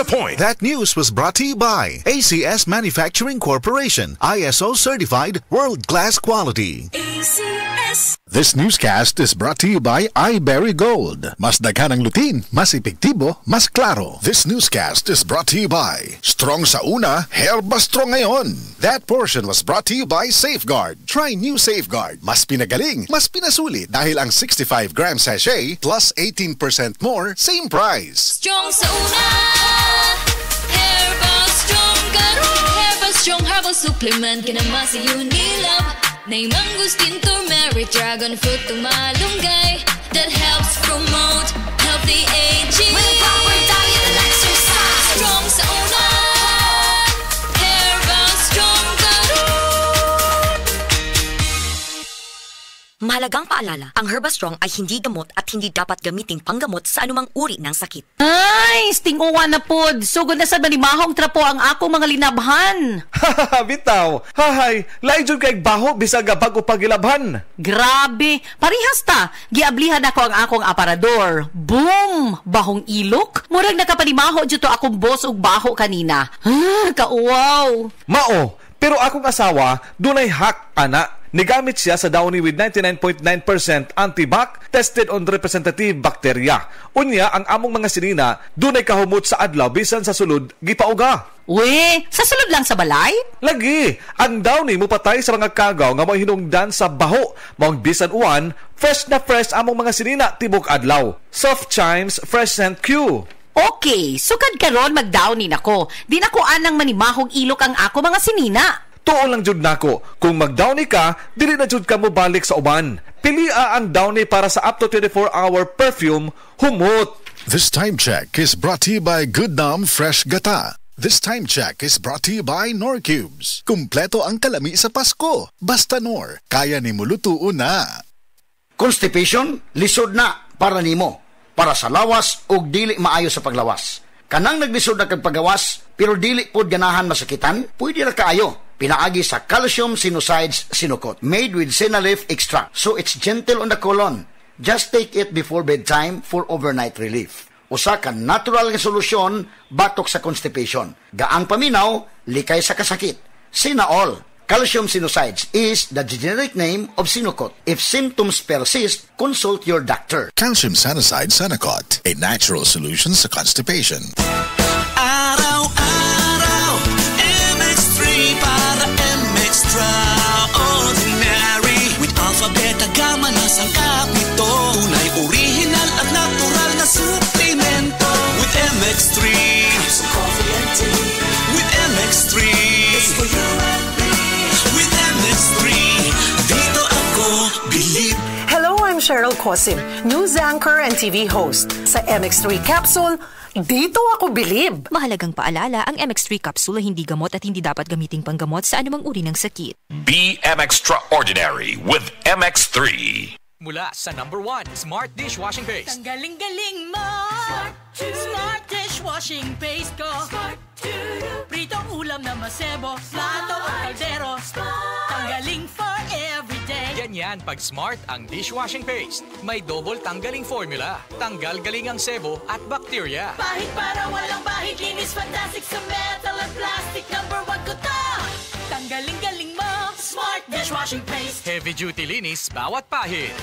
the point. That news was brought to you by ACS Manufacturing Corporation, ISO certified, world-class quality. ACS. This newscast is brought to you by iBerry Gold. Mas daghan ang lutin, mas epektibo, mas klaro. This newscast is brought to you by Strong sa una, Herba Strong ngayon. That portion was brought to you by Safeguard. Try new Safeguard. Mas pinagaling, mas pinasulit dahil ang 65-gram sachet plus 18% more, same price. Strong sa una, Herba Strong karon. Herba Strong herbal supplement kinamasa Unilab. Naimang gustin turmeric, dragon fruit tumalunggay that helps promote healthy aging. With a proper diet and exercise. Strong sa una, Herba Strong karon. Mahalagang paalala, ang Herba Strong ay hindi gamot at hindi dapat gamiting panggamot sa anumang uri ng sakit. Ay, stinguwa na pod. Sugod na sa manimahong trapo ang ako mga linabhan. Bitaw. Hahay, lain jud kay baho bisag bago pagilabhan. Grabe, parihas ta. Giablihan ako ang akong aparador. Boom! Bahong ilok. Murag nakapanimaho jud to akong boss og baho kanina. Kauwaw. Mao, pero akong asawa dunay hack ana. Nigamit siya sa Downy with 99.9% antibac tested on representative bacteria. Unya, ang among mga sinina, dunay kahumot sa adlaw bisan sa sulod, gipauga. We, sa sulod lang sa balay? Lagi, ang Downy mo patay sa mga kagaw nga may hinungdan sa baho. Maong bisan uwan, fresh na fresh among mga sinina tibok adlaw. Soft Chimes Fresh Scent Q. Okay, sukad karon mag-downy nako. Di nako anang manimahong ilok ang ako mga sinina. Tuon lang jud nako, kung mag-Downy ka, dili na jud ka mo balik sa uban. Pilia ang Downy para sa up to 24-hour perfume, humot. This time check is brought to you by Goodnam Fresh Gata. This time check is brought to you by Nor Cubes. Kumpleto ang kalami sa Pasko. Basta Nor, kaya ni mulutuon na. Constipation, lisod na para nimo. Para sa lawas ug dili maayo sa paglawas. Kanang naglisod na kag paggawas, pero dili pod ganahan masakitan, pwede ra kaayo. Pinaagi sa Calcium Sinusides Sinukot, made with Sinalef extract, so it's gentle on the colon. Just take it before bedtime for overnight relief. Usa ka natural nga solusyon batok sa constipation. Gaang paminaw, likay sa kasakit. Sinaol. Calcium Sinusides is the generic name of Sinukot. If symptoms persist, consult your doctor. Calcium Sinusides Sinukot, a natural solution sa constipation. Araw-araw, MX3 para extraordinary. With alpha, beta, gamma na sangkap nito. Tunay, original at natural na suplemento. With MX3, capsule, coffee and tea. With MX3, it's for you and me. With MX3, dito ako believe. Hello, I'm Cheryl Cosim, news anchor and TV host. Sa MX3 Capsule, dito ako bilib. Mahalagang paalala, ang MX3 capsule ay hindi gamot at hindi dapat gamiting panggamot sa anumang uri ng sakit. Be extraordinary with MX3. Mula sa #1 Smart Dishwashing Paste. Ang galing-galing mo. Smart Dishwashing Paste ko. Pritong ulam na masebo. Plato o kaldero. Tanggaling for everyday. Ganyan pag Smart ang dishwashing paste. May double tanggaling formula. Tanggal galing ang sebo at bacteria. Bahid para walang bahid. Linis fantastic sa metal at plastic. #1 ko to. Tanggaling-galing mo. Smart Dishwashing Paste. Heavy duty linis bawat pahid.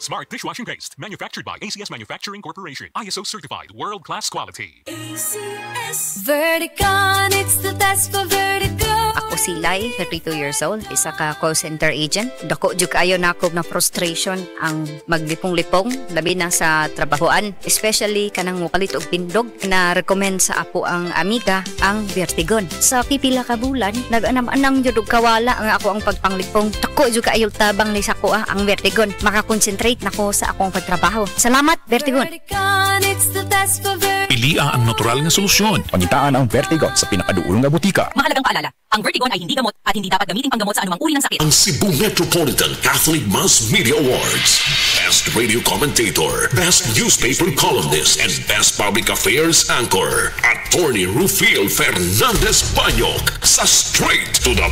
Smart Dishwashing Paste, manufactured by ACS Manufacturing Corporation. ISO certified, world-class quality. ACS Verticon, it's the best for Vertigo. Ako si Lai, 32 years old, isa ka call center agent. Dako jud kayo nako na frustration ang maglipong-lipong labi na sa trabahoan, especially kanang mukalit og pindog na recommend sa ako ang amiga ang Vertigon. Sa pipila ka bulan, nag-anam-anang jud og kawala ang ako ang pagpanglipong. Dako jud kayo tabang ni sako ang Vertigon. Makakonsentrate nako sa akong pagtrabaho. Salamat, Vertigon. Pilia ang natural na solusyon. Pangitaan ang Vertigon sa pinakaduulong na butika. Mahalagang paalala, ang Vertigon ay hindi gamot at hindi dapat gamiting panggamot sa anumang uri ng sakit. Ang Cebu Metropolitan Catholic Mass Media Awards. Best Radio Commentator, Best Newspaper Columnist, and Best Public Affairs Anchor. Attorney Rufil Fernandez Banyok sa Straight to the